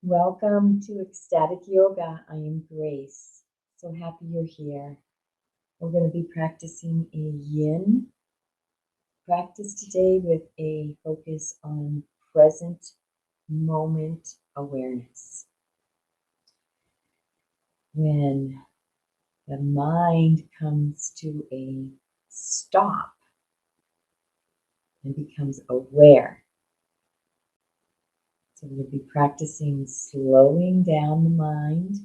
Welcome to Ecstatic Yoga. I am Grace. So happy you're here. We're going to be practicing a yin practice today with a focus on present moment awareness. When the mind comes to a stop and becomes aware. So we're going to be practicing slowing down the mind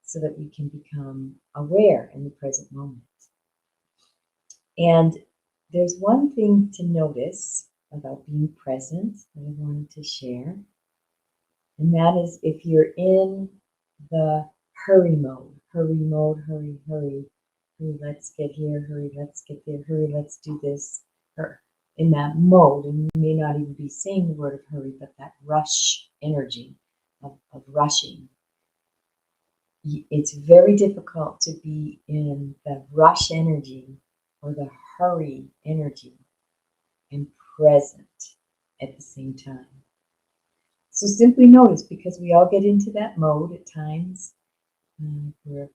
so that we can become aware in the present moment. And there's one thing to notice about being present that I wanted to share, and that is if you're in the hurry, hurry, let's get here, hurry, let's get there, hurry, let's do this, or in that mode, and you may not even be saying the word of hurry, but that rush energy of rushing. It's very difficult to be in the rush energy or the hurry energy and present at the same time. So simply notice, because we all get into that mode at times. We're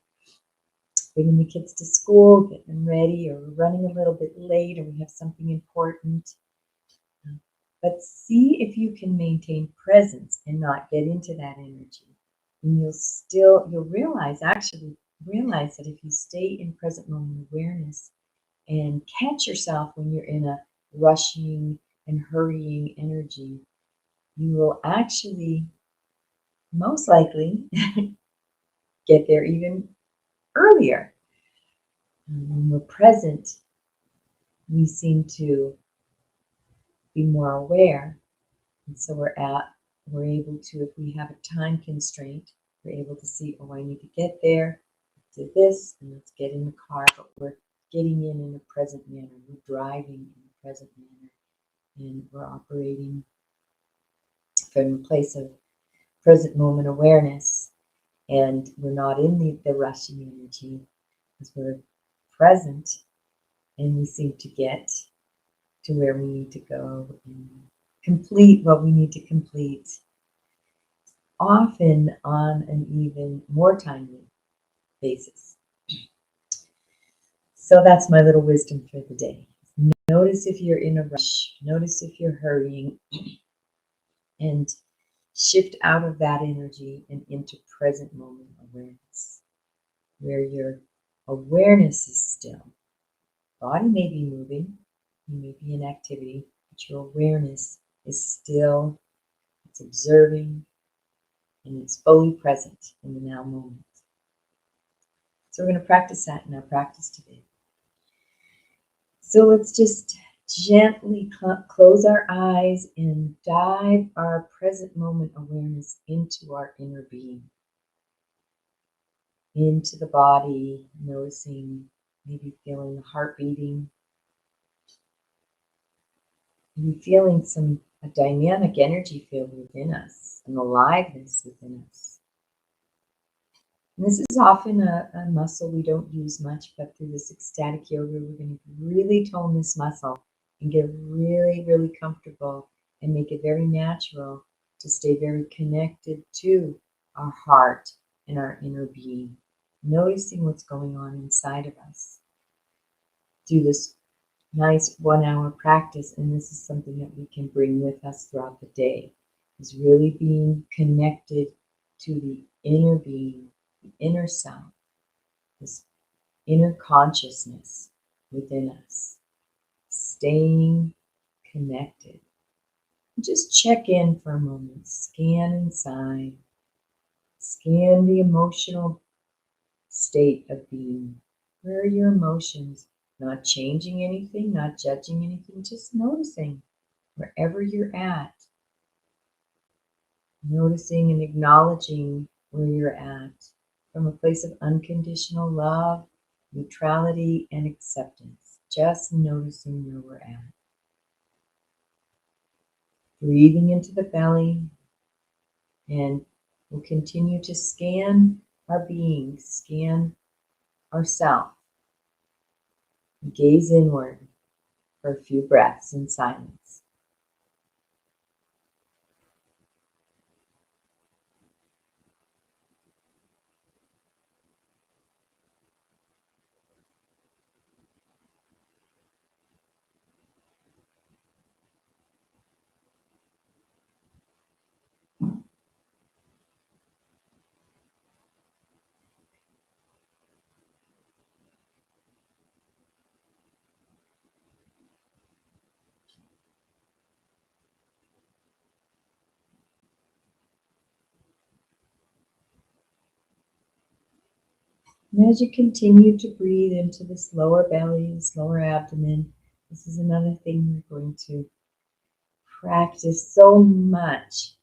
bringing the kids to school, getting them ready, or we're running a little bit late, or we have something important. But see if you can maintain presence and not get into that energy. And you'll realize that if you stay in present moment awareness and catch yourself when you're in a rushing and hurrying energy, you will actually most likely get there even earlier. When we're present, we seem to be more aware, and so we're able to, if we have a time constraint, we're able to see, oh, I need to get there, do this, and let's get in the car, but we're getting in a present manner. We're driving in a present manner, and we're operating from a place of present moment awareness, and we're not in the rushing energy because we're present, and we seem to get to where we need to go and complete what we need to complete, often on an even more timely basis. So that's my little wisdom for the day. Notice if you're in a rush, notice if you're hurrying, and shift out of that energy and into present moment awareness, where your awareness is still. Body may be moving, you may be in activity, but your awareness is still, it's observing, and it's fully present in the now moment. So we're going to practice that in our practice today. So let's just gently close our eyes and dive our present moment awareness into our inner being, into the body, noticing, maybe feeling the heart beating, maybe feeling a dynamic energy field within us, an aliveness within us. And this is often a muscle we don't use much, but through this ecstatic yoga, we're going to really tone this muscle and get really, really comfortable and make it very natural to stay very connected to our heart and our inner being, noticing what's going on inside of us. Do this nice 1 hour practice, and this is something that we can bring with us throughout the day, is really being connected to the inner being, the inner self, this inner consciousness within us, staying connected. Just check in for a moment, scan inside, scan the emotional state of being. Where are your emotions? Not changing anything, not judging anything, just noticing wherever you're at. Noticing and acknowledging where you're at from a place of unconditional love, neutrality, and acceptance. Just noticing where we're at. Breathing into the belly, and we'll continue to scan our being, scan ourself. Gaze inward for a few breaths in silence. And as you continue to breathe into this lower belly, this lower abdomen, this is another thing we're going to practice so much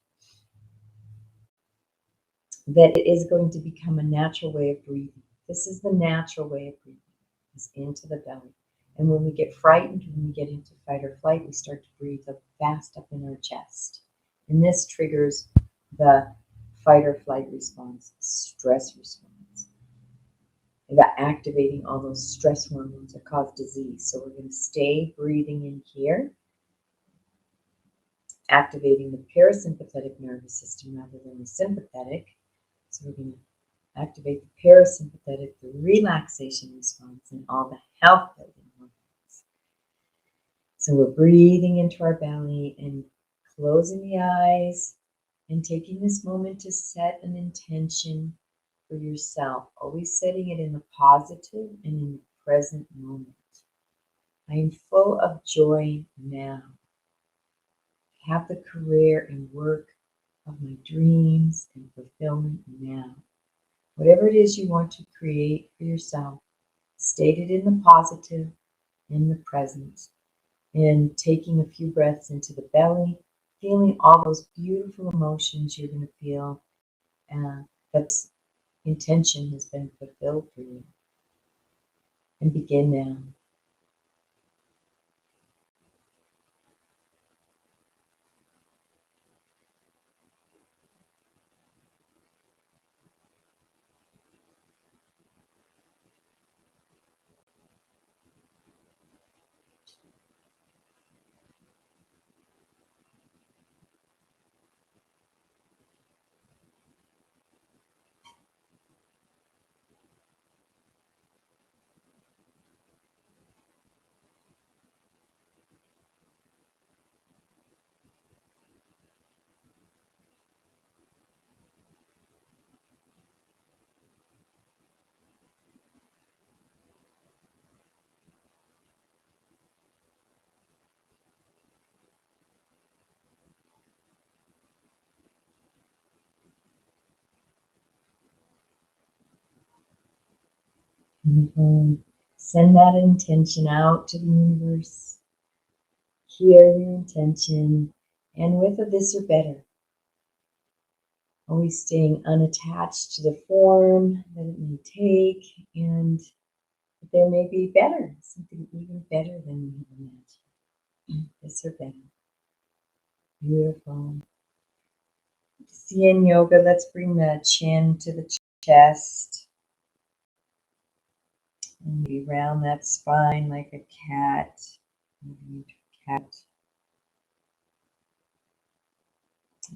that it is going to become a natural way of breathing. This is the natural way of breathing, is into the belly. And when we get frightened, when we get into fight or flight, we start to breathe up fast up in our chest. And this triggers the fight or flight response, stress response. And activating all those stress hormones that cause disease. So we're going to stay breathing in here, activating the parasympathetic nervous system rather than the sympathetic. So we're going to activate the parasympathetic, the relaxation response, and all the health building hormones. So we're breathing into our belly and closing the eyes and taking this moment to set an intention for yourself, always setting it in the positive and in the present moment. I am full of joy now. I have the career and work of my dreams and fulfillment now. Whatever it is you want to create for yourself, state it in the positive, in the present, and taking a few breaths into the belly, feeling all those beautiful emotions you're going to feel that intention has been fulfilled for you. And begin now. Send that intention out to the universe. Hear your intention, and with a this or better. Always staying unattached to the form that it may take, and that there may be better, something even better than we have imagined. This or better. Beautiful. Yin yoga, let's bring the chin to the chest. And maybe round that spine like a cat. Maybe a cat.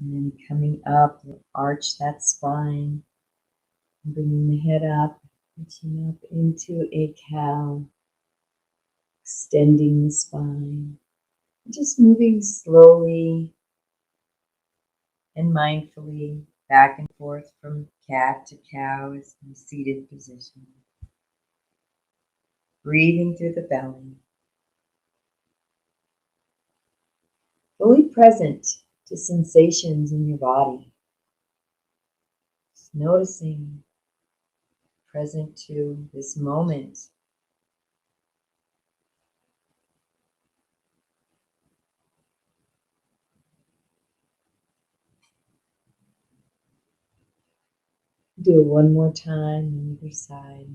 And then coming up, arch that spine. And bringing the head up, reaching up into a cow. Extending the spine. Just moving slowly and mindfully back and forth from cat to cow is in seated position. Breathing through the belly. Fully present to sensations in your body. Just noticing, present to this moment. Do it one more time on either side.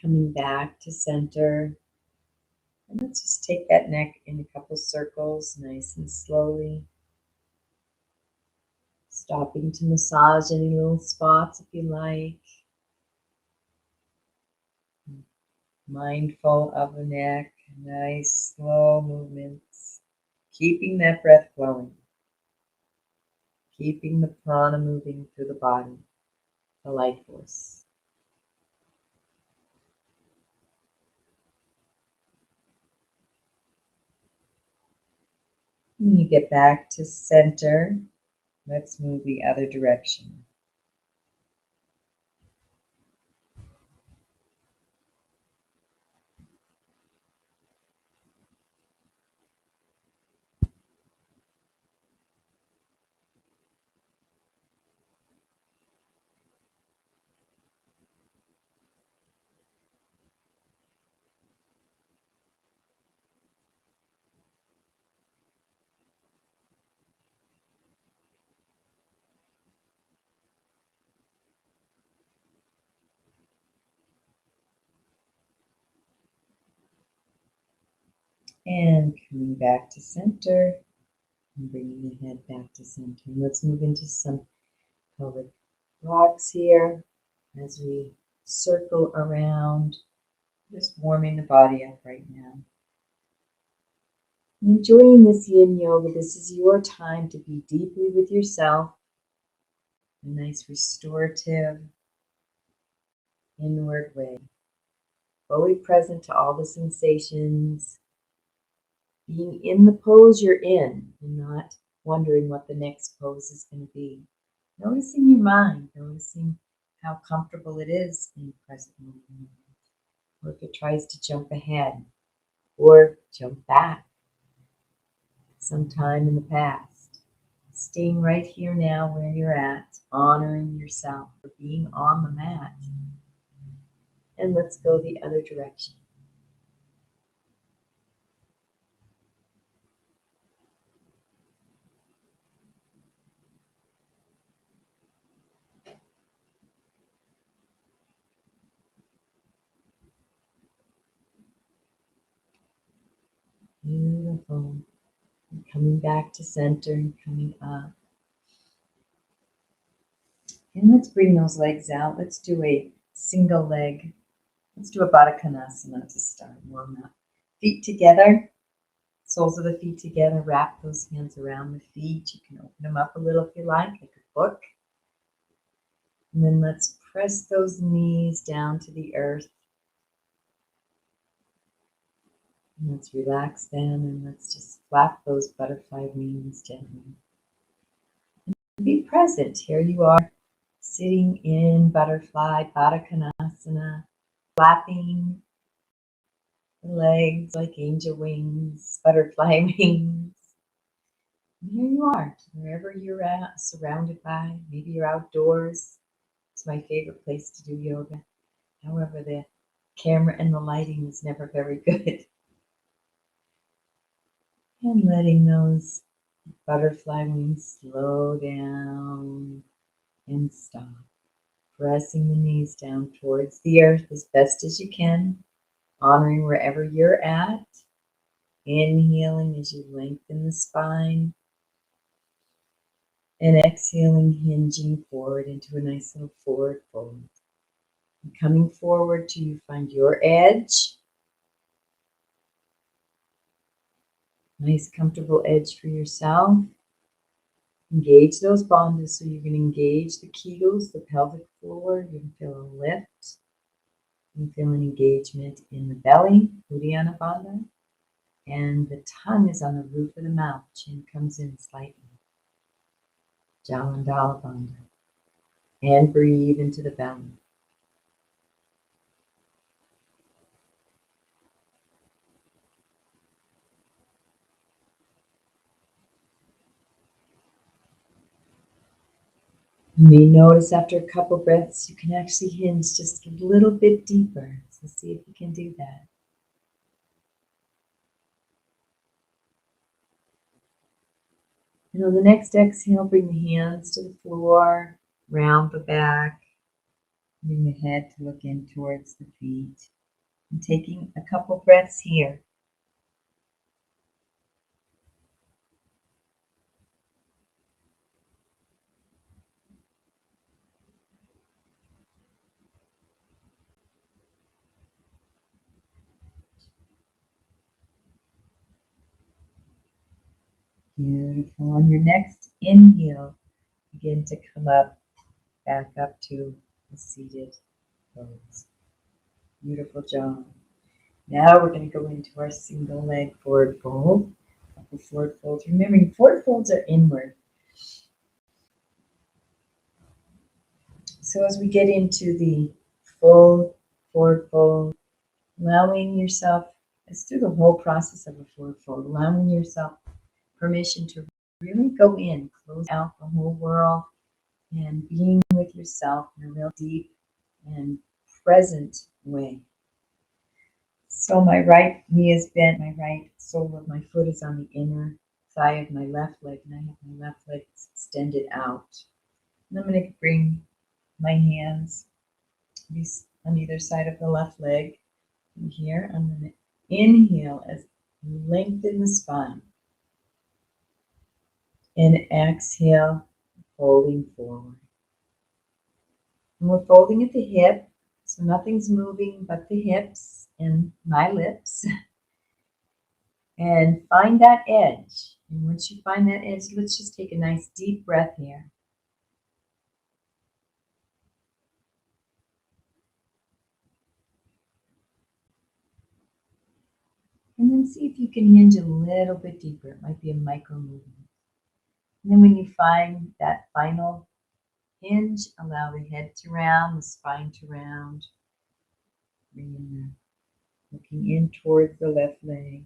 Coming back to center. And let's just take that neck in a couple circles, nice and slowly. Stopping to massage any little spots if you like. Mindful of the neck, nice slow movements. Keeping that breath flowing. Keeping the prana moving through the body, the life force. When you get back to center, let's move the other direction. And coming back to center and bringing the head back to center. And let's move into some pelvic rocks here as we circle around, just warming the body up right now. Enjoying this yin yoga. This is your time to be deeply with yourself. A nice restorative inward way. Fully present to all the sensations. Being in the pose you're in and not wondering what the next pose is going to be. Noticing your mind, noticing how comfortable it is in present moment. Or if it tries to jump ahead or jump back sometime in the past. Staying right here now where you're at, honoring yourself for being on the mat. And let's go the other direction. Beautiful. And coming back to center and coming up. And let's bring those legs out. Let's do a single leg. Let's do a Vaticanasana to start. Warm up. Feet together. Soles of the feet together. Wrap those hands around the feet. You can open them up a little if you like a book. And then let's press those knees down to the earth. And let's relax them and let's just flap those butterfly wings gently. And be present. Here you are, sitting in butterfly, Patakanasana, flapping the legs like angel wings, butterfly wings. And here you are, wherever you're at, surrounded by, maybe you're outdoors. It's my favorite place to do yoga. However, the camera and the lighting is never very good. And letting those butterfly wings slow down and stop. Pressing the knees down towards the earth as best as you can, honoring wherever you're at. Inhaling as you lengthen the spine. And exhaling, hinging forward into a nice little forward fold. And coming forward till you find your edge. Nice comfortable edge for yourself. Engage those bandhas, so you can engage the kegels, the pelvic floor. You can feel a lift. You can feel an engagement in the belly, Uddiyana Bandha. And the tongue is on the roof of the mouth. Chin comes in slightly. Jalandhara Bandha. And breathe into the belly. You may notice after a couple breaths, you can actually hinge just a little bit deeper. So see if you can do that. And on the next exhale, bring the hands to the floor, round the back, bring the head to look in towards the feet. And taking a couple breaths here. Beautiful. On your next inhale, begin to come up, back up to a seated pose. Beautiful job. Now we're going to go into our single leg forward fold. Couple forward folds. Remembering, forward folds are inward. So as we get into the full forward fold, allowing yourself, it's through the whole process of a forward fold, allowing yourself permission to really go in, close out the whole world, and being with yourself in a real deep and present way. So my right knee is bent, my right sole of my foot is on the inner thigh of my left leg, and I have my left leg extended out. And I'm going to bring my hands on either side of the left leg. And here I'm going to inhale as Lengthen the spine. And exhale, folding forward. And we're folding at the hip, so nothing's moving but the hips and my lips. And find that edge. And once you find that edge, let's just take a nice deep breath here. And then see if you can hinge a little bit deeper. It might be a micro movement. And then when you find that final hinge, allow the head to round, the spine to round. Bring in looking in towards the left leg.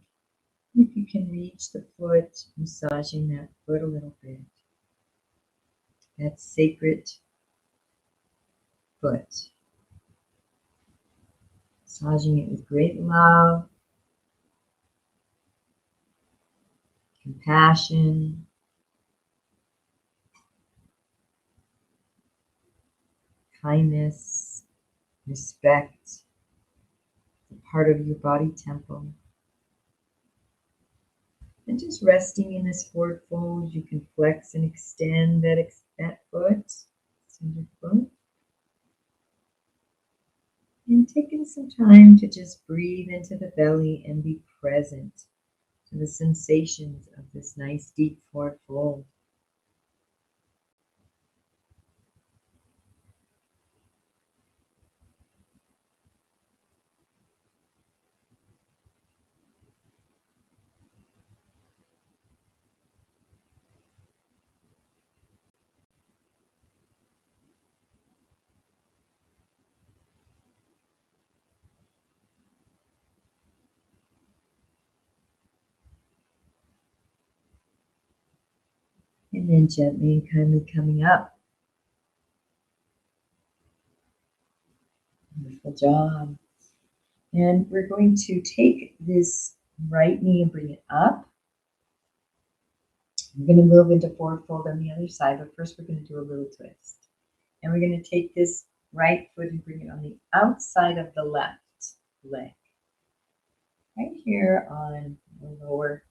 If you can reach the foot, massaging that foot a little bit. That sacred foot. Massaging it with great love, compassion, kindness, respect, the part of your body temple. And just resting in this forward fold, you can flex and extend that foot, extend your foot. And taking some time to just breathe into the belly and be present to the sensations of this nice deep forward fold. And then gently and kindly coming up. Wonderful job. And we're going to take this right knee and bring it up. We're going to move into forward fold on the other side, but first we're going to do a little twist. And we're going to take this right foot and bring it on the outside of the left leg. Right here on the lower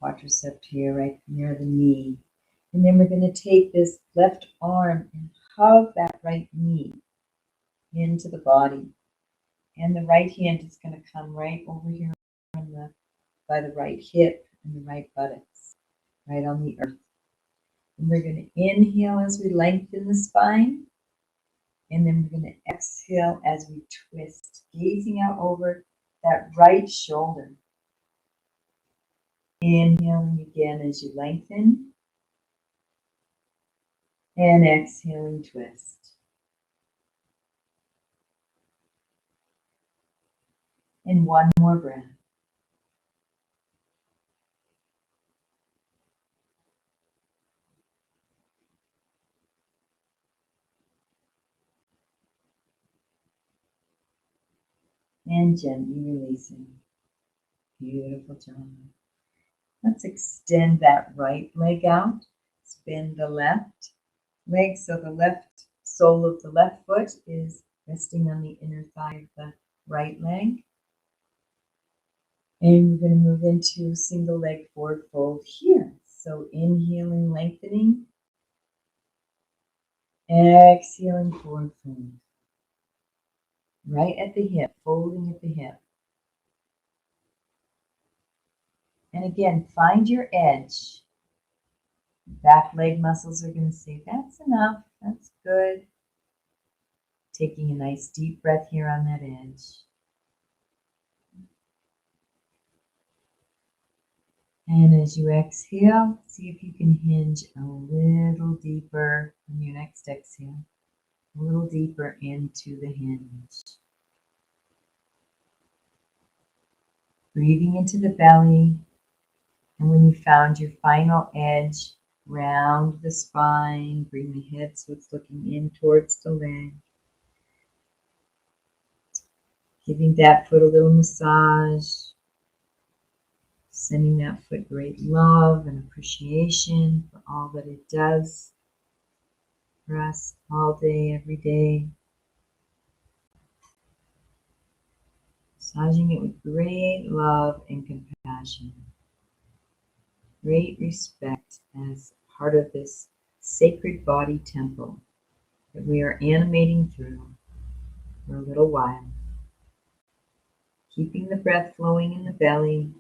quadricep here, right near the knee. And then we're going to take this left arm and hug that right knee into the body. And the right hand is going to come right over here on by the right hip and the right buttocks, right on the earth. And we're going to inhale as we lengthen the spine. And then we're going to exhale as we twist, gazing out over that right shoulder. Inhaling again as you lengthen. And exhaling, twist. And one more breath. And gently releasing. Beautiful job. Let's extend that right leg out. Spin the left leg so the left sole of the left foot is resting on the inner thigh of the right leg. And we're going to move into single leg forward fold here. So inhaling, lengthening. Exhaling, forward fold. Right at the hip, folding at the hip. And again, find your edge. Back leg muscles are going to say, that's enough, that's good. Taking a nice deep breath here on that edge. And as you exhale, see if you can hinge a little deeper on your next exhale. A little deeper into the hinge. Breathing into the belly. And when you found your final edge, round the spine, bring the head so it's looking in towards the leg. Giving that foot a little massage. Sending that foot great love and appreciation for all that it does for us all day, every day. Massaging it with great love and compassion, great respect as part of this sacred body temple that we are animating through for a little while. Keeping the breath flowing in the belly.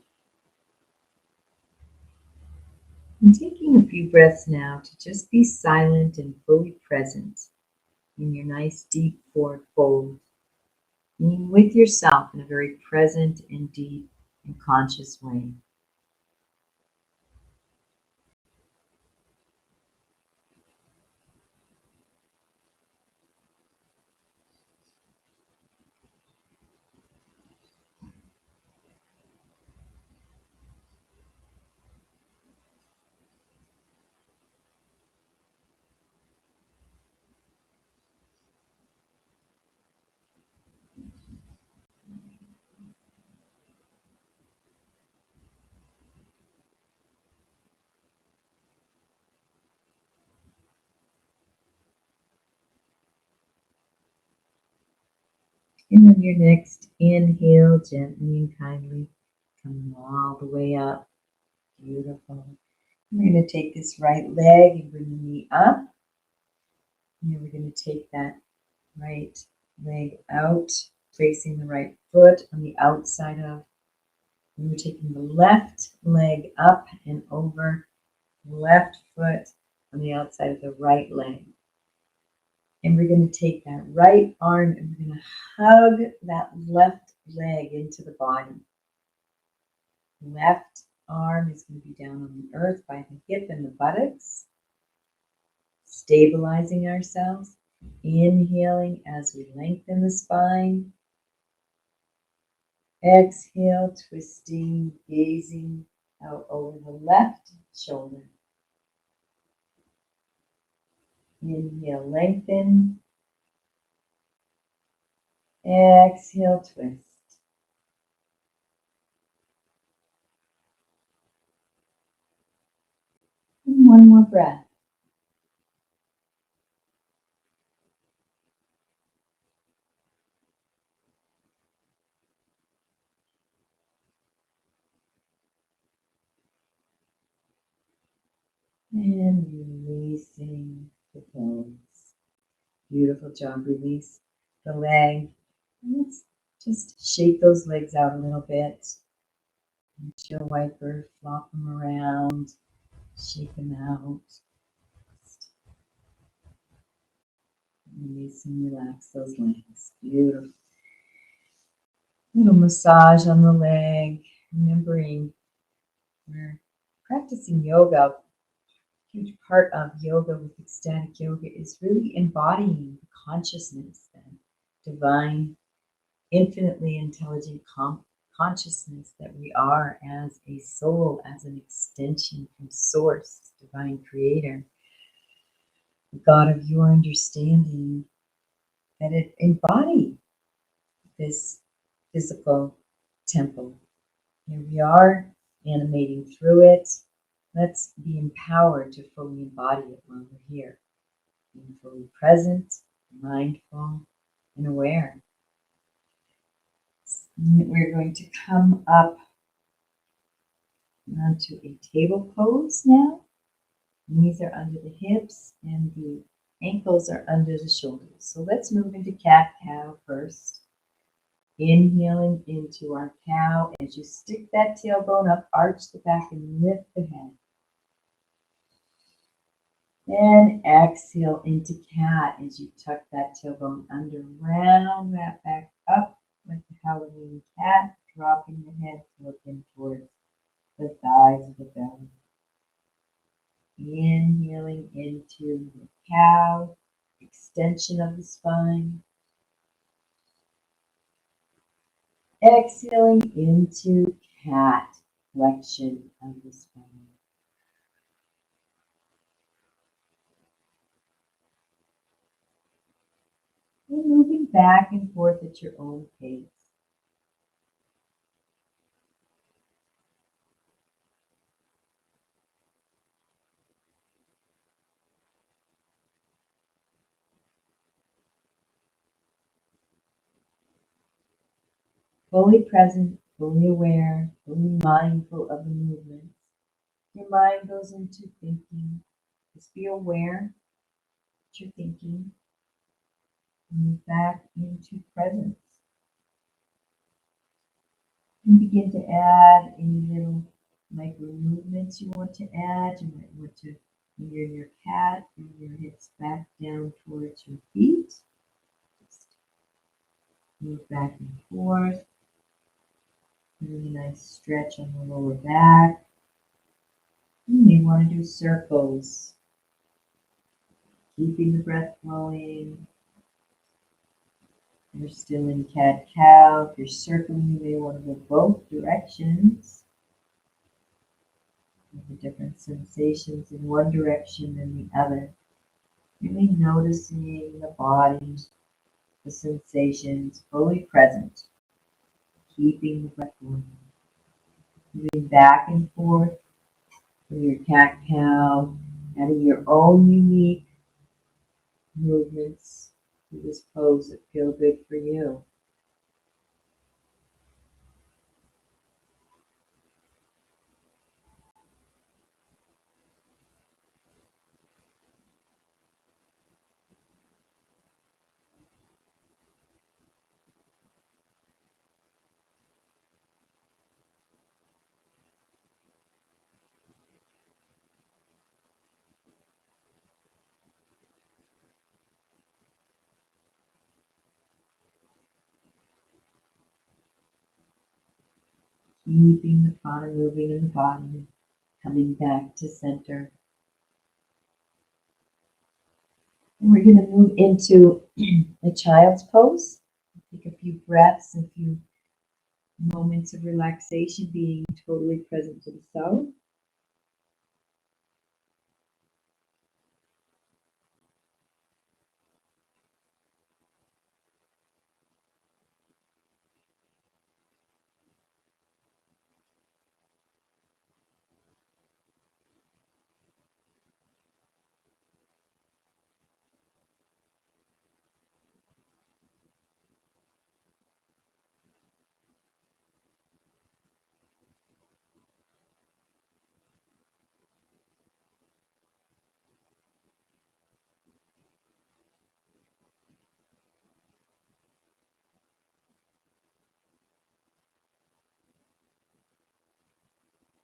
And taking a few breaths now to just be silent and fully present in your nice deep forward fold. Being with yourself in a very present and deep and conscious way. And on your next inhale, gently and kindly, coming all the way up. Beautiful. We're going to take this right leg and bring the knee up. And then we're going to take that right leg out, placing the right foot on the outside of. And we're taking the left leg up and over, left foot on the outside of the right leg. And we're going to take that right arm and we're going to hug that left leg into the body. Left arm is going to be down on the earth by the hip and the buttocks. Stabilizing ourselves. Inhaling as we lengthen the spine. Exhale, twisting, gazing out over the left shoulder. Inhale, lengthen. Exhale, twist. And one more breath. And releasing the pose. Beautiful job. Release the leg. And let's just shake those legs out a little bit. Chill wiper, flop them around, shake them out. Release and relax those legs. Beautiful. Little massage on the leg. Remembering we're practicing yoga. A huge part of yoga with ecstatic yoga is really embodying the consciousness, that divine, infinitely intelligent consciousness that we are as a soul, as an extension from Source, divine creator, the God of your understanding, that it embodied this physical temple. Here we are, animating through it. Let's be empowered to fully embody it while we're here. Being fully present, mindful, and aware. We're going to come up onto a table pose now. Knees are under the hips and the ankles are under the shoulders. So let's move into cat-cow first. Inhaling into our cow. As you stick that tailbone up, arch the back and lift the head. Then exhale into cat as you tuck that tailbone under, round that back up like the Halloween cat, dropping the head, looking towards the thighs of the belly. Inhaling into the cow, extension of the spine. Exhaling into cat, flexion of the spine. And moving back and forth at your own pace. fully present, fully aware, fully mindful of the movements. Your mind goes into thinking. Just be aware that you're thinking. Move back into presence. And begin to add any little micro movements you want to add. You might want to, when you're in your cat, bring your hips back down towards your feet. Just move back and forth. Really nice stretch on the lower back. You may want to do circles, keeping the breath flowing. If you're still in cat-cow, if you're circling, you may want to go both directions. The different sensations in one direction than the other. Really noticing the body, the sensations, fully present, keeping the breath going. Moving back and forth with your cat-cow, adding your own unique movements to this pose that feel good for you. Keeping the prana moving in the body, coming back to center. And we're going to move into a child's pose. Take a few breaths, a few moments of relaxation, being totally present to the self.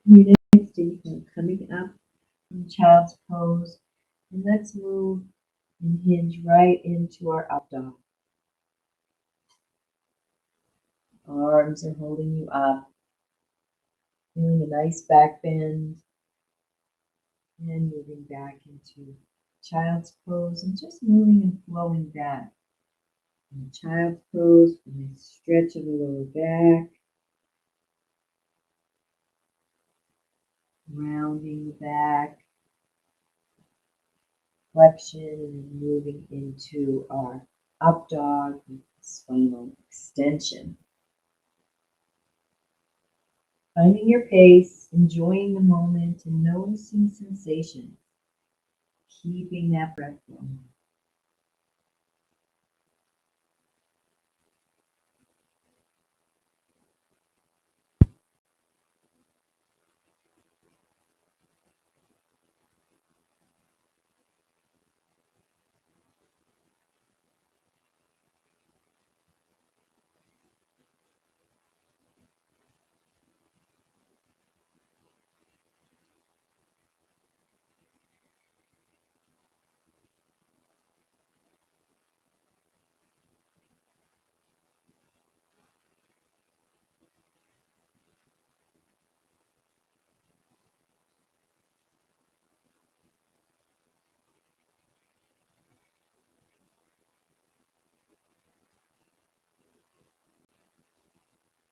Your next deep, coming up from child's pose, and let's move and hinge right into our up dog. Arms are holding you up, feeling a nice back bend, and moving back into child's pose and just moving and flowing back. In child's pose, a nice stretch of the lower back, rounding the back, flexion, and then moving into our up dog with spinal extension. Finding your pace, enjoying the moment, and noticing sensations. Keeping that breath flowing.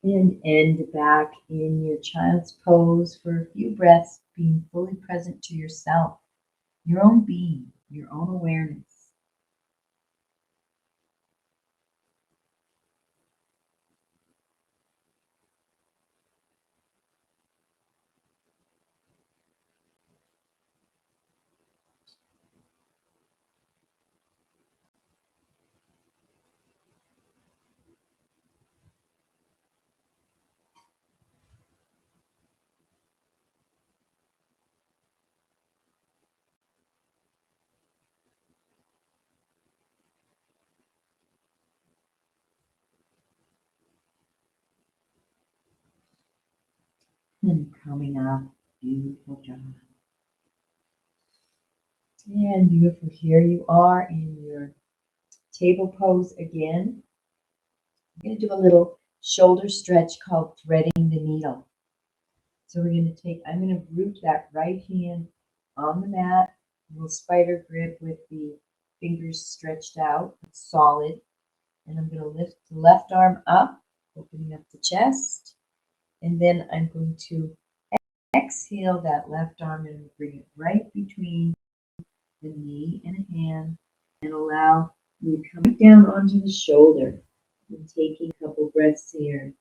And end back in your child's pose for a few breaths, being fully present to yourself, your own being, your own awareness. And coming up. Beautiful job. And beautiful. Here you are in your table pose again. I'm going to do a little shoulder stretch called threading the needle. So we're going to I'm going to root that right hand on the mat, a little spider grip with the fingers stretched out, solid. And I'm going to lift the left arm up, opening up the chest. And then I'm going to exhale that left arm and bring it right between the knee and a hand and allow you to come down onto the shoulder and taking a couple breaths here.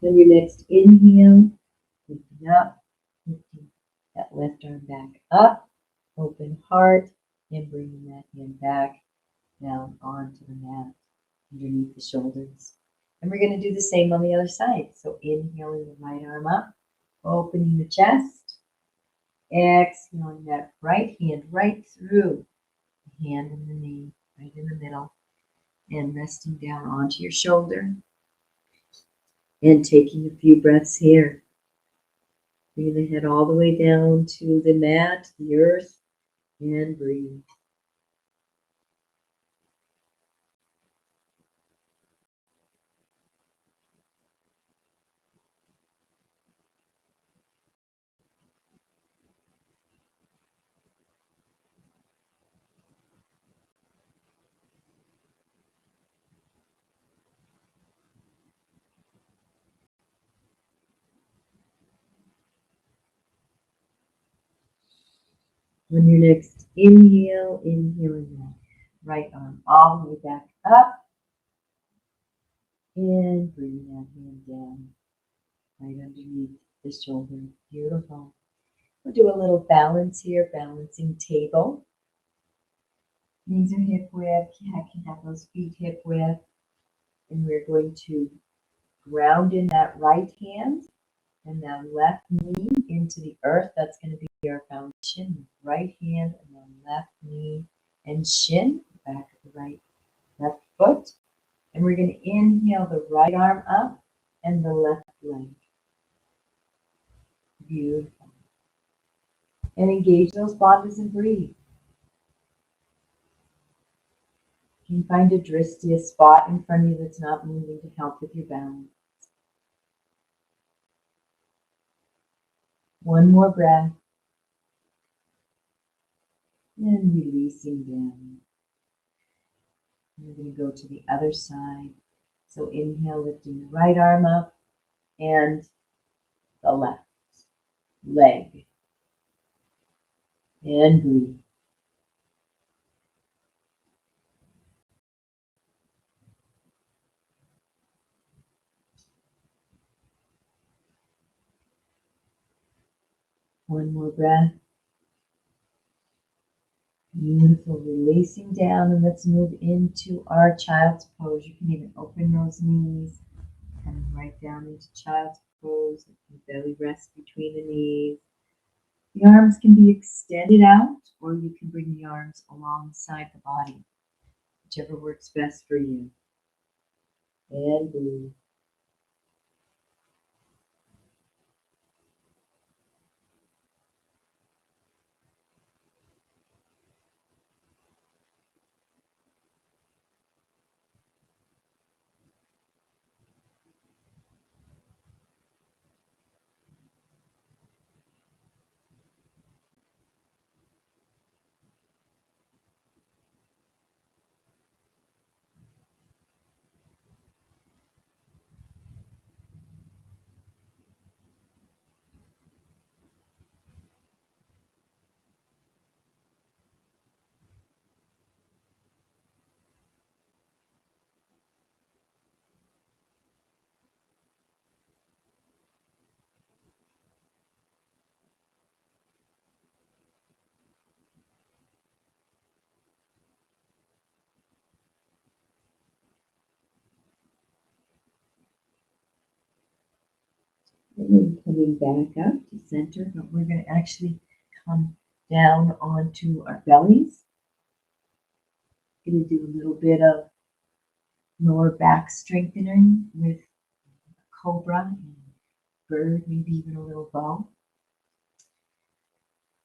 On your next inhale, lifting up, lifting that left arm back up, open heart, and bringing that hand back down onto the mat underneath the shoulders. And we're going to do the same on the other side. So inhaling the right arm up, opening the chest, exhaling that right hand right through the hand and the knee, right in the middle, and resting down onto your shoulder. And taking a few breaths here. Bring the head all the way down to the mat, the earth, and breathe. On your next inhale, inhaling that right arm all the way back up, and bring that hand down right underneath the shoulder. Beautiful. We'll do a little balance here, balancing table. Knees are hip width. I can have those feet hip width. And we're going to ground in that right hand and then left knee into the earth. That's going to be our foundation. Right hand and then left knee and shin, back of the left foot. And we're going to inhale the right arm up and the left leg. Beautiful. And engage those bandhas and breathe. You can find a drishti, a spot in front of you that's not moving to help with your balance. One more breath. And releasing down. We're going to go to the other side. So inhale, lifting the right arm up and the left leg. And breathe. One more breath. Beautiful. Releasing down, and let's move into our child's pose. You can even open those knees, coming right down into child's pose. Belly rests between the knees. The arms can be extended out, or you can bring the arms alongside the body, whichever works best for you. And breathe. And then coming back up to center, but we're going to actually come down onto our bellies. Going to do a little bit of lower back strengthening with Cobra and Bird, maybe even a little bow.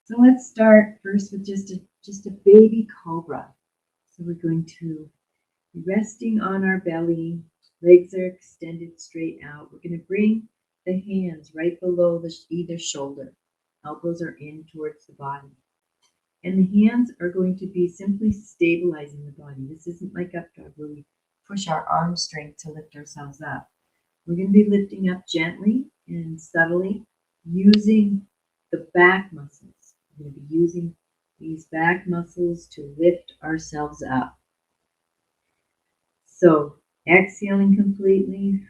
So let's start first with just a baby Cobra. So we're going to be resting on our belly. Legs are extended straight out. We're going to bring the hands right below either shoulder. Elbows are in towards the body. And the hands are going to be simply stabilizing the body. This isn't like up dog where we push our arm strength to lift ourselves up. We're going to be lifting up gently and subtly using the back muscles. We're going to be using these back muscles to lift ourselves up. So exhaling completely.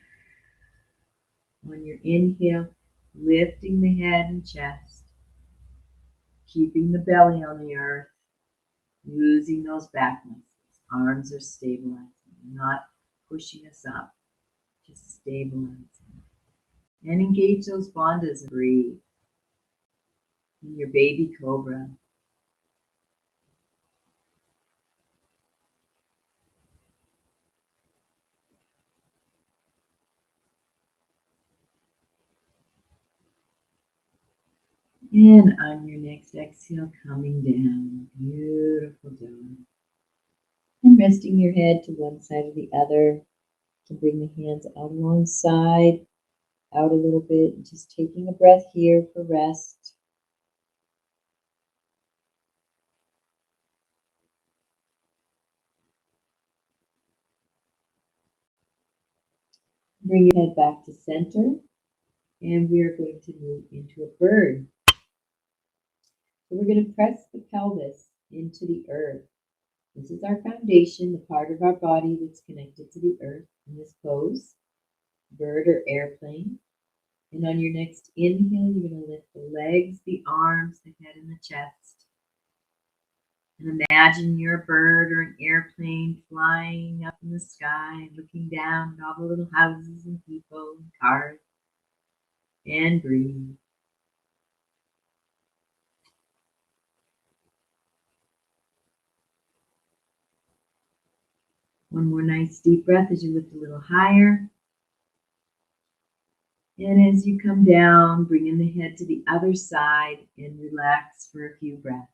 On your inhale, lifting the head and chest, keeping the belly on the earth, using those back muscles. Arms are stabilizing, not pushing us up, just stabilizing. And engage those bandhas and breathe. In your baby Cobra. And on your next exhale, coming down. Beautiful dog. And resting your head to one side or the other. To bring the hands out alongside, out a little bit, and just taking a breath here for rest. Bring your head back to center, and we are going to move into a bird. So we're going to press the pelvis into the earth. This is our foundation, the part of our body that's connected to the earth in this pose, bird or airplane. And on your next inhale, you're going to lift the legs, the arms, the head, and the chest. And imagine you're a bird or an airplane flying up in the sky, looking down at all the little houses and people and cars. And breathe. One more nice deep breath as you lift a little higher. And as you come down, bring in the head to the other side and relax for a few breaths.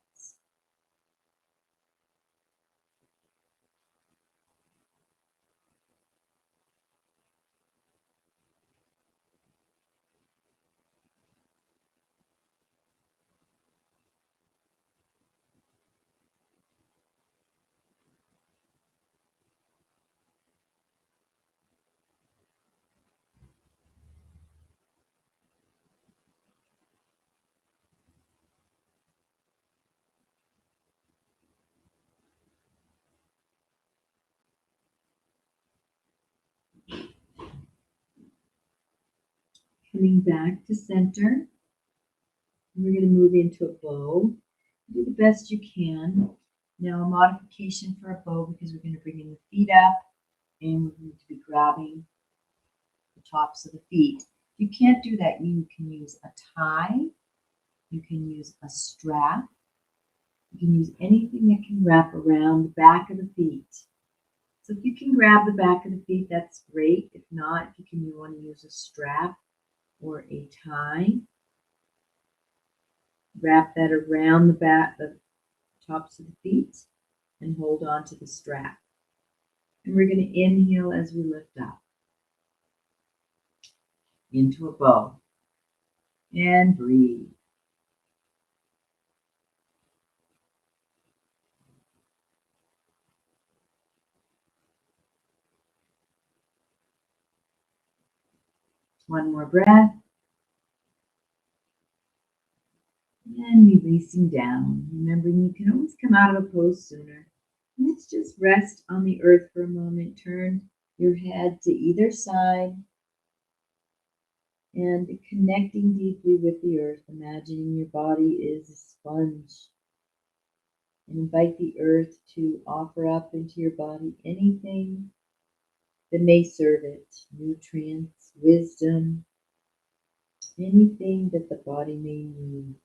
Coming back to center. We're going to move into a bow. Do the best you can. Now a modification for a bow because we're going to bring in the feet up and we're going to be grabbing the tops of the feet. If you can't do that, you can use a tie. You can use a strap. You can use anything that can wrap around the back of the feet. So if you can grab the back of the feet, that's great. If not, if you want to use a strap or a tie, wrap that around the back, the tops of the feet, and hold on to the strap. And we're going to inhale as we lift up into a bow and breathe. One more breath. And releasing down. Remembering you can always come out of a pose sooner. Let's just rest on the earth for a moment. Turn your head to either side and connecting deeply with the earth. Imagining your body is a sponge. And invite the earth to offer up into your body anything that may serve it. Nutrients, wisdom, anything that the body may need,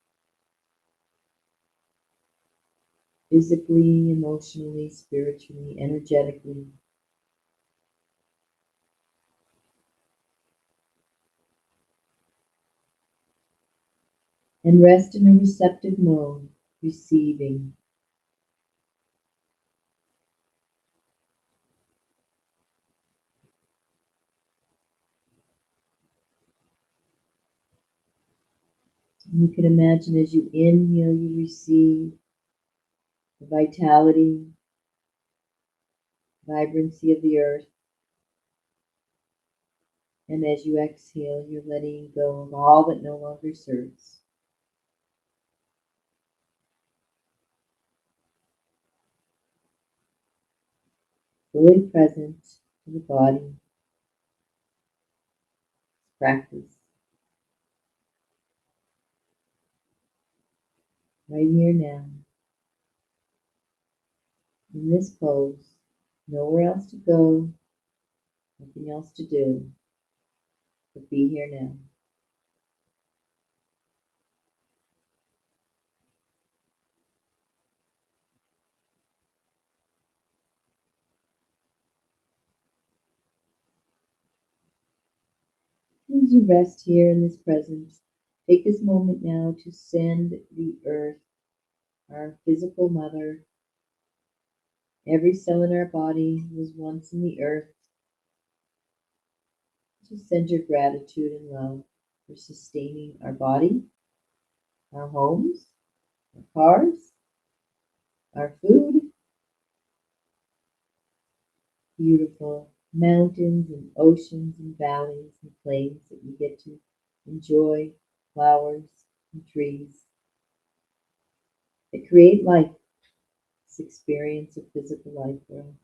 physically, emotionally, spiritually, energetically. And rest in a receptive mode, receiving. And you can imagine as you inhale, you receive the vitality, vibrancy of the earth. And as you exhale, you're letting go of all that no longer serves. Fully present to the body, practice. Right here now, in this pose, nowhere else to go, nothing else to do, but be here now. As you rest here in this presence, take this moment now to send the earth, our physical mother, every cell in our body was once in the earth. Just send your gratitude and love for sustaining our body, our homes, our cars, our food, beautiful mountains and oceans and valleys and plains that we get to enjoy, flowers and trees that create life, this experience of physical life for us.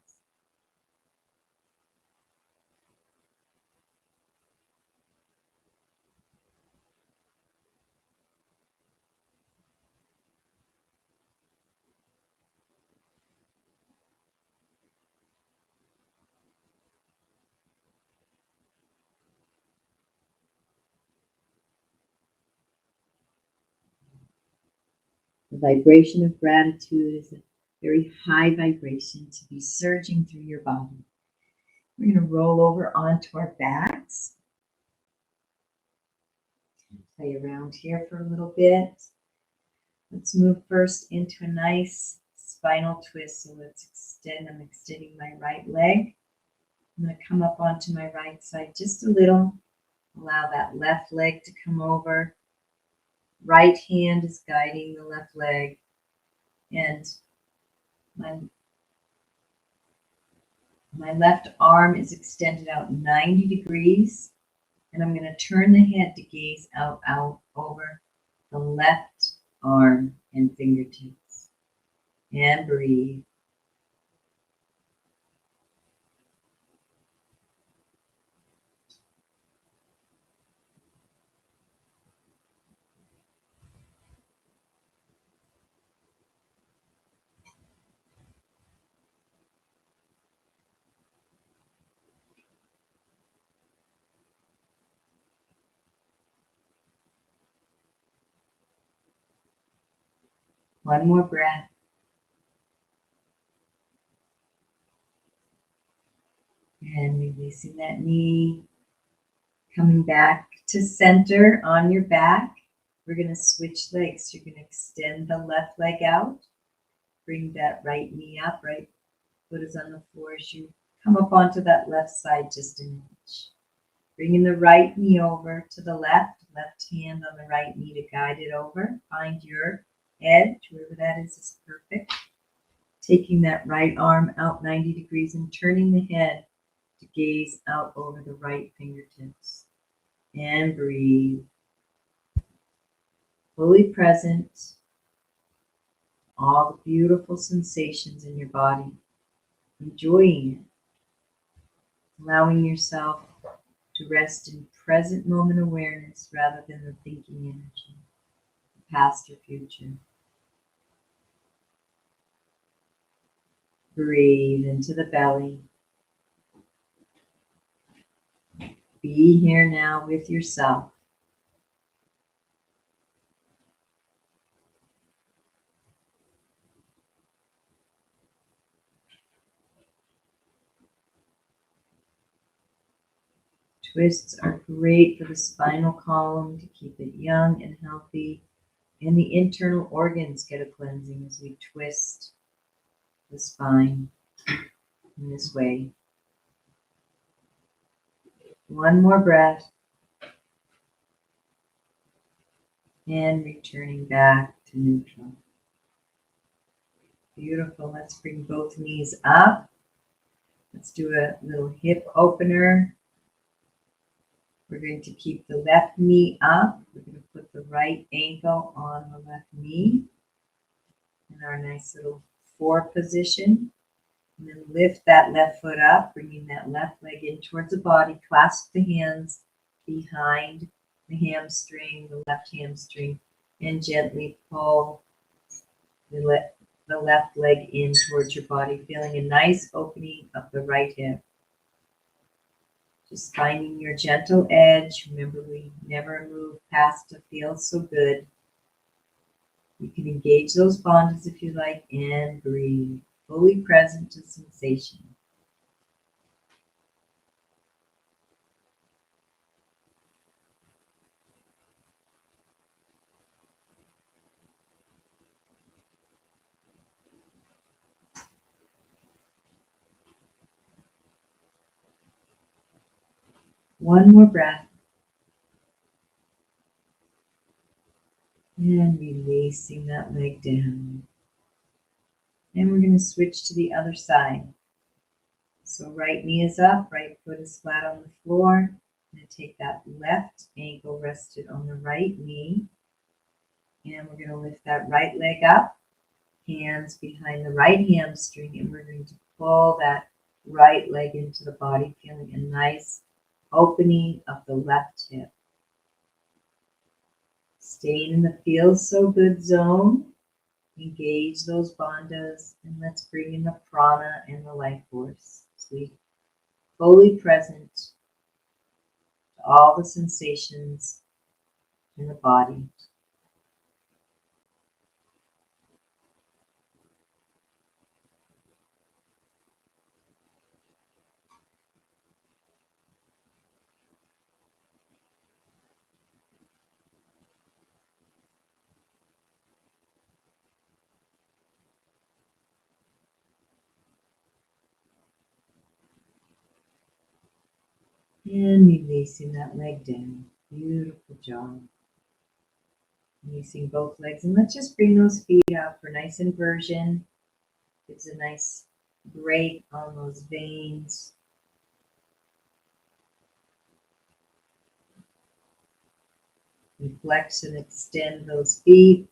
The vibration of gratitude is a very high vibration to be surging through your body. We're going to roll over onto our backs. Play around here for a little bit. Let's move first into a nice spinal twist. So let's extend. I'm extending my right leg. I'm going to come up onto my right side just a little. Allow that left leg to come over. Right hand is guiding the left leg. And my left arm is extended out 90 degrees. And I'm going to turn the head to gaze out over the left arm and fingertips. And breathe. One more breath. And releasing that knee. Coming back to center on your back. We're going to switch legs. You're going to extend the left leg out. Bring that right knee up. Right foot is on the floor as you come up onto that left side just an inch. Bringing the right knee over to the left hand on the right knee to guide it over. Find your edge, wherever that is perfect. Taking that right arm out 90 degrees and turning the head to gaze out over the right fingertips. And breathe. Fully present. All the beautiful sensations in your body. Enjoying it. Allowing yourself to rest in present moment awareness rather than the thinking energy, the past or future. Breathe into the belly. Be here now with yourself. Twists are great for the spinal column to keep it young and healthy. And the internal organs get a cleansing as we twist the spine in this way. One more breath. And returning back to neutral. Beautiful. Let's bring both knees up. Let's do a little hip opener. We're going to keep the left knee up. We're going to put the right ankle on the left knee in our nice little 4 position. And then lift that left foot up, bringing that left leg in towards the body. Clasp the hands behind the hamstring, the left hamstring, and gently pull the left leg in towards your body, feeling a nice opening of the right hip. Just finding your gentle edge. Remember, we never move past to feel so good. You can engage those bandhas if you like and breathe, fully present to sensation. One more breath. And releasing that leg down. And we're going to switch to the other side. So right knee is up, right foot is flat on the floor. I'm going to take that left ankle rested on the right knee. And we're going to lift that right leg up, hands behind the right hamstring, and we're going to pull that right leg into the body, feeling a nice opening of the left hip. Staying in the feel so good zone. Engage those bandhas, and let's bring in the prana and the life force. So we fully present to all the sensations in the body. And releasing that leg down. Beautiful job. Releasing both legs. And let's just bring those feet up for nice inversion. Gives a nice break on those veins. And flex and extend those feet.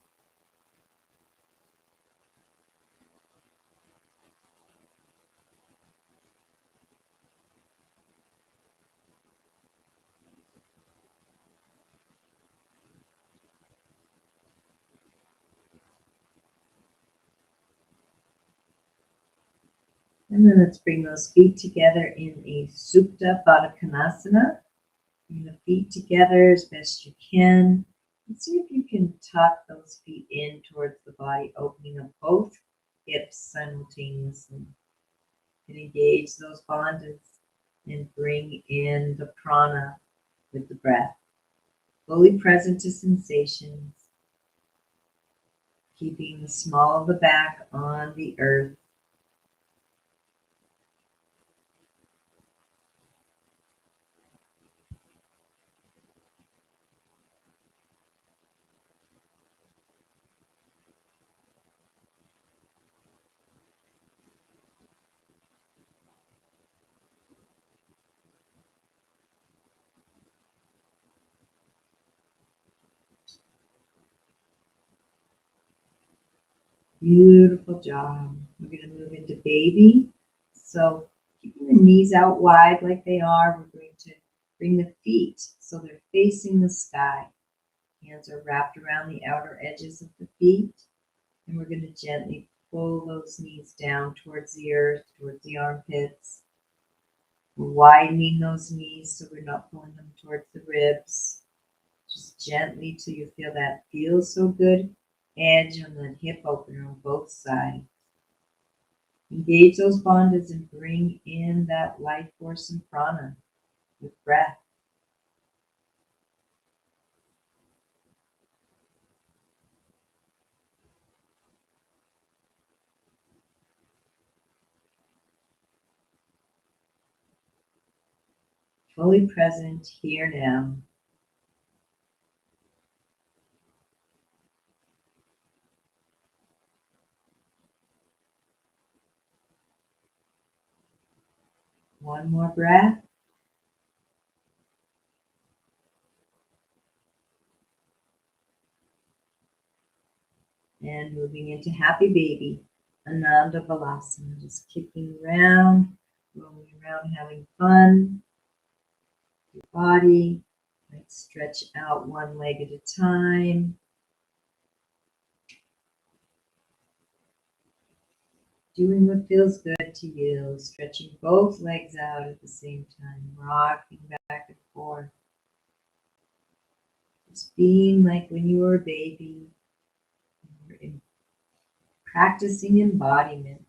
And then let's bring those feet together in a Supta Vaticanasana. Bring the feet together as best you can. And see if you can tuck those feet in towards the body, opening up both hips simultaneously. And engage those bandhas and bring in the prana with the breath. Fully present to sensations. Keeping the small of the back on the earth. Beautiful job. We're going to move into baby. So keeping the knees out wide like they are, we're going to bring the feet so they're facing the sky. Hands are wrapped around the outer edges of the feet. And we're going to gently pull those knees down towards the earth, towards the armpits. We're widening those knees so we're not pulling them towards the ribs. Just gently till you feel that feel so good edge on the hip opener on both sides. Engage those bandhas and bring in that life force and prana with breath. fully present here now. One more breath. And moving into Happy Baby, Ananda Balasana, just kicking around, rolling around, having fun. Your body might stretch out one leg at a time. Doing what feels good to you, stretching both legs out at the same time, rocking back and forth. Just being like when you were a baby, practicing embodiment.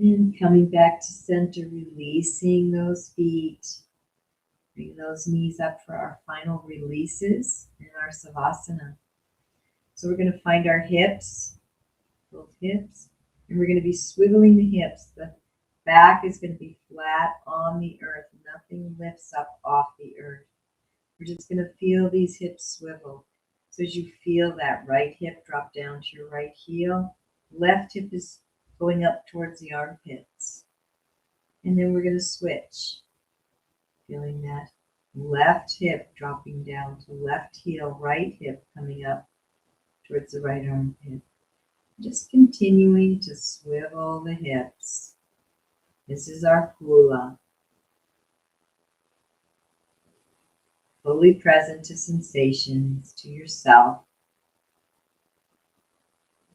And coming back to center, releasing those feet. Bring those knees up for our final releases in our Savasana. So we're going to find our hips, both hips, and we're going to be swiveling the hips. The back is going to be flat on the earth. Nothing lifts up off the earth. We're just going to feel these hips swivel. So as you feel that right hip drop down to your right heel, left hip is going up towards the armpits. And then we're going to switch. Feeling that left hip dropping down to left heel, right hip coming up towards the right armpit. Just continuing to swivel the hips. This is our hula. Fully present to sensations, to yourself.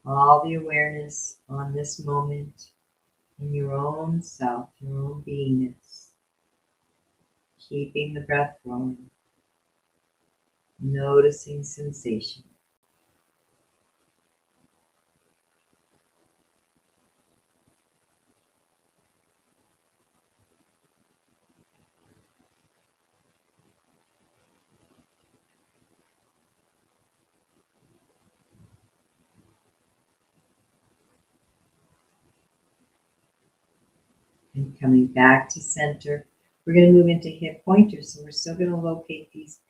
All the awareness on this moment in your own self, your own beingness. Keeping the breath flowing. Noticing sensation. And coming back to center, we're going to move into hip pointers. So we're still going to locate these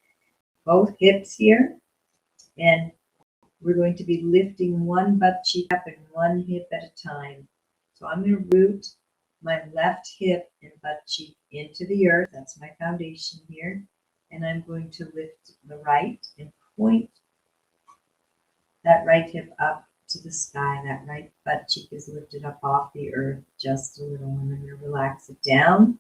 both hips here. And we're going to be lifting one butt cheek up and one hip at a time. So I'm going to root my left hip and butt cheek into the earth. That's my foundation here. And I'm going to lift the right and point that right hip up to the sky. That right butt cheek is lifted up off the earth just a little. And I'm going to relax it down.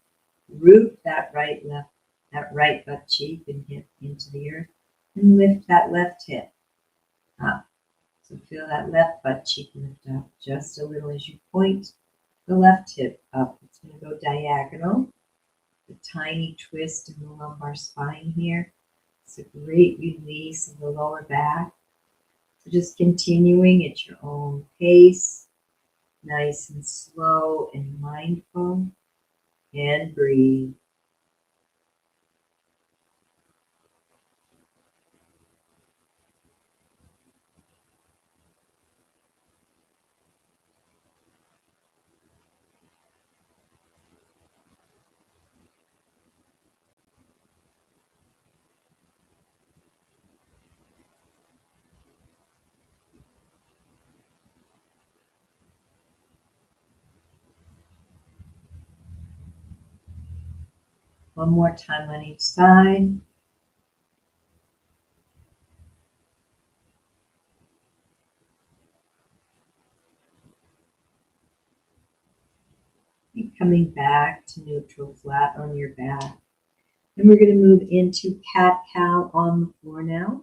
Root that right butt cheek and hip into the earth. And lift that left hip up. So feel that left butt cheek lift up just a little as you point the left hip up. It's going to go diagonal. The tiny twist in the lumbar spine here. It's a great release of the lower back. So just continuing at your own pace, nice and slow and mindful, and breathe. One more time on each side. And coming back to neutral, flat on your back. And we're going to move into cat-cow on the floor now.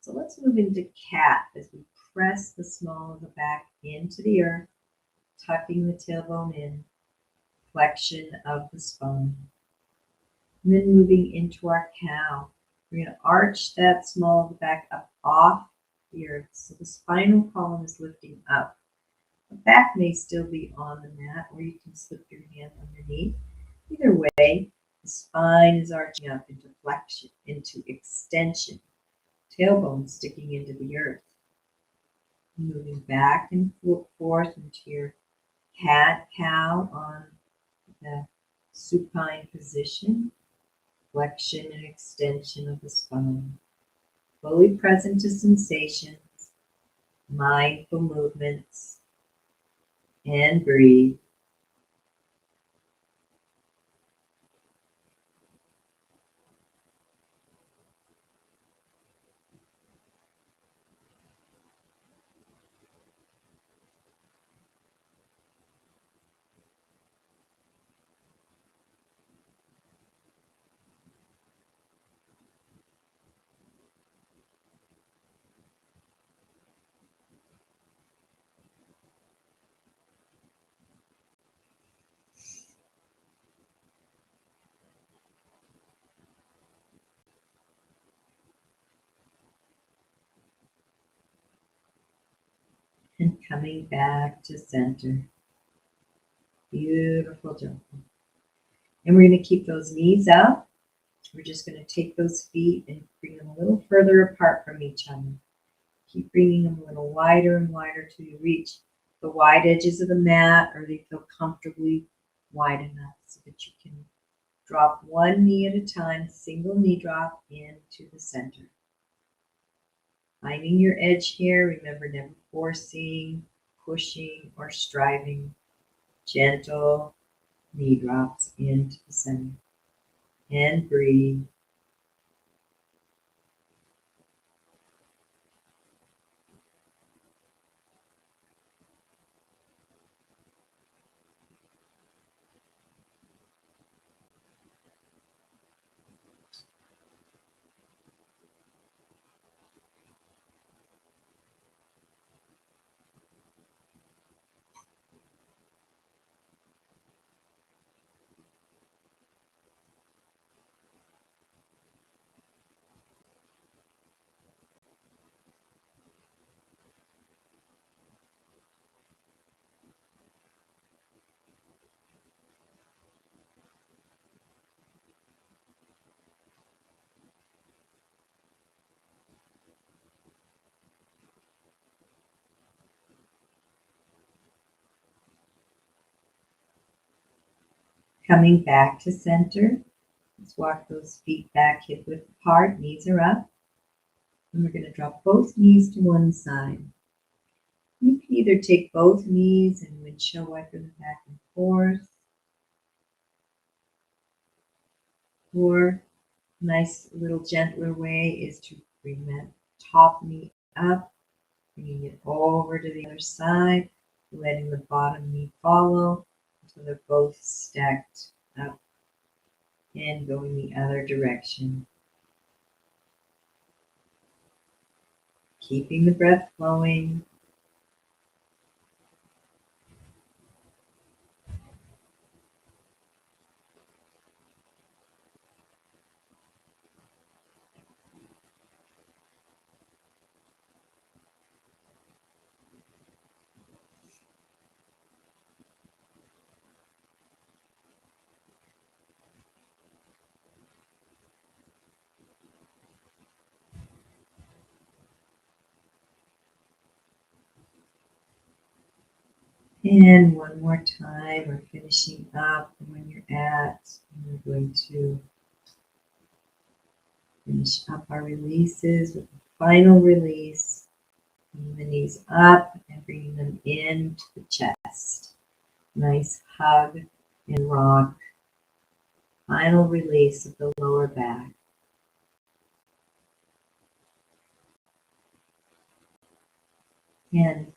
So let's move into cat as we press the small of the back into the earth, tucking the tailbone in, flexion of the spine. And then moving into our cow. We're going to arch that small of the back up off the earth. So the spinal column is lifting up. The back may still be on the mat, or you can slip your hand underneath. Either way, the spine is arching up into flexion, into extension. Tailbone sticking into the earth. Moving back and forth into your cat-cow on the supine position. Flexion and extension of the spine. Fully present to sensations. Mindful movements. And breathe. And coming back to center. Beautiful job. And we're going to keep those knees up. We're just going to take those feet and bring them a little further apart from each other. Keep bringing them a little wider and wider till you reach the wide edges of the mat, or they feel comfortably wide enough so that you can drop one knee at a time, single knee drop into the center. Finding your edge here. Remember, never forcing, pushing, or striving. Gentle knee drops into the center. And breathe. Coming back to center. Let's walk those feet back hip width apart. Knees are up. And we're going to drop both knees to one side. You can either take both knees and windshield wiper them back and forth. Or a nice little gentler way is to bring that top knee up, bringing it over to the other side, letting the bottom knee follow until they're both stacked up and going the other direction. Keeping the breath flowing. And one more time, we're finishing up. And when you're at, we're going to finish up our releases with the final release. Bringing the knees up and bringing them into the chest. Nice hug and rock. Final release of the lower back. And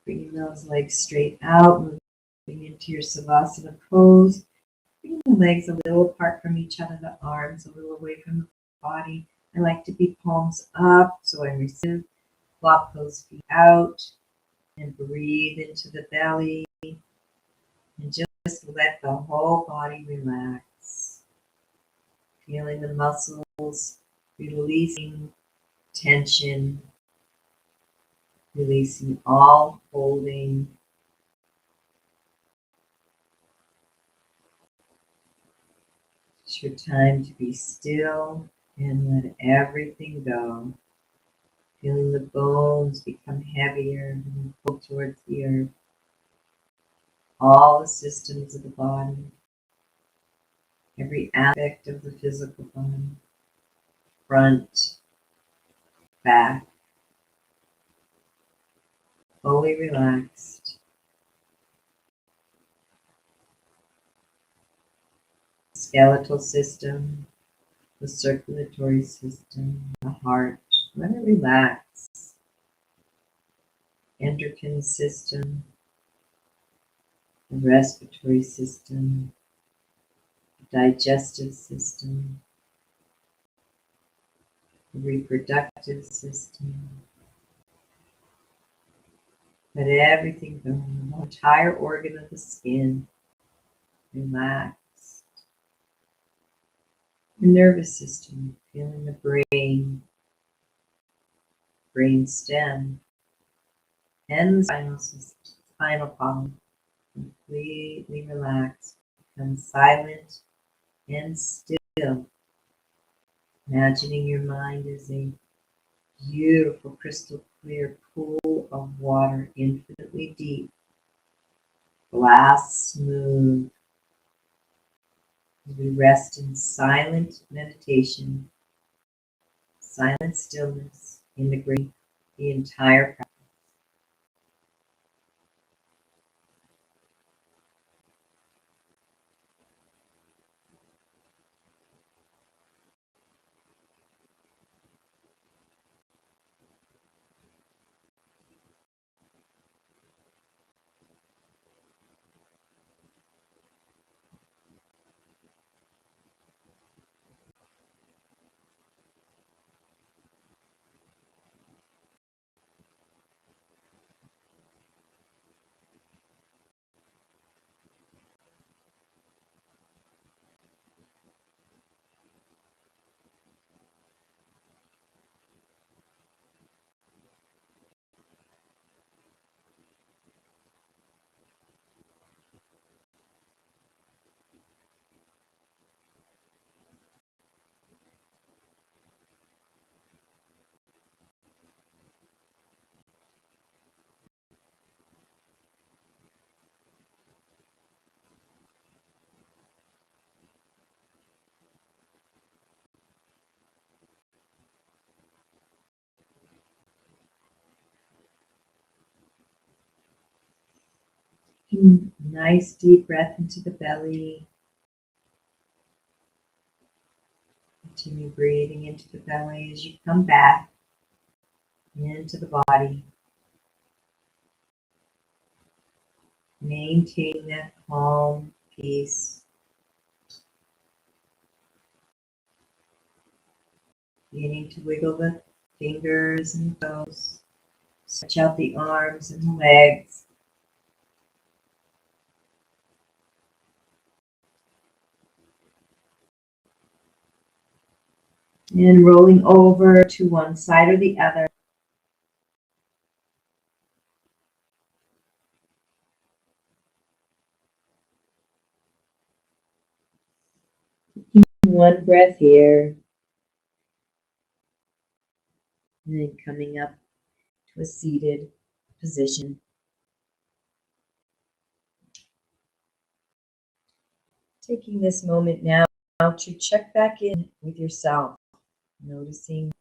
bringing those legs straight out, moving into your Savasana Pose. Bringing the legs a little apart from each other, the arms a little away from the body. I like to be palms up, so I receive. Flop those feet out and breathe into the belly. And just let the whole body relax. Feeling the muscles releasing tension. Releasing all holding. It's your time to be still and let everything go. Feeling the bones become heavier and pull towards the earth. All the systems of the body, every aspect of the physical body, front, back, fully relaxed. Skeletal system, the circulatory system, the heart, let it relax. Endocrine system, the respiratory system, the digestive system, the reproductive system. Let everything go. The entire organ of the skin, relax. The nervous system, feeling the brain stem, and the spinal system, spinal column, completely relaxed. Become silent and still. Imagining your mind as a beautiful, crystal clear pool of water, infinitely deep, glass smooth. As we rest in silent meditation, silent stillness, integrate the entire practice. Nice deep breath into the belly. Continue breathing into the belly as you come back into the body. Maintain that calm peace. Beginning to wiggle the fingers and toes. Stretch out the arms and the legs. And rolling over to one side or the other. One breath here. And then coming up to a seated position. Taking this moment now to check back in with yourself. Noticing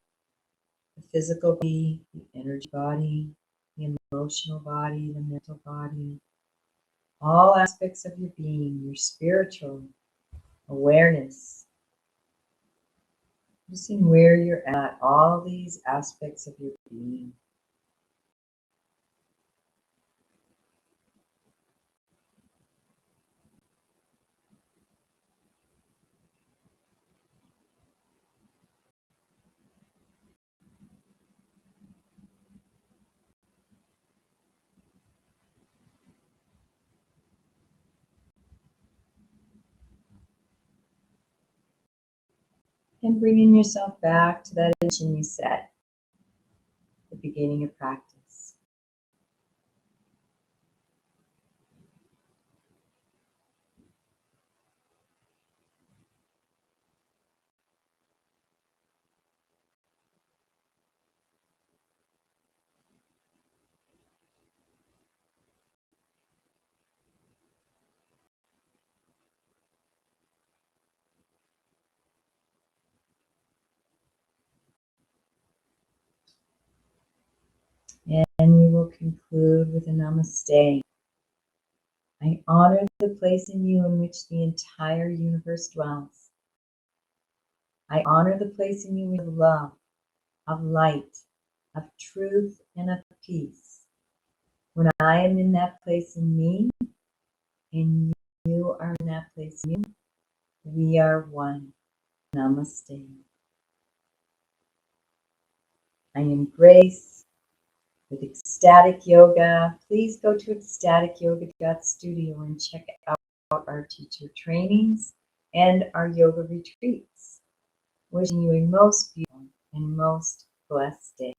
the physical body, the energy body, the emotional body, the mental body, all aspects of your being, your spiritual awareness. Noticing where you're at, all these aspects of your being. And bringing yourself back to that intention you set at the beginning of practice. will conclude with a namaste. I honor the place in you in which the entire universe dwells. I honor the place in you of love, of light, of truth, and of peace. When I am in that place in me, and you are in that place in you, we are one. Namaste. I am Grace with Ecstatic Yoga. Please go to ecstaticyoga.studio and check out our teacher trainings and our yoga retreats. Wishing you a most beautiful and most blessed day.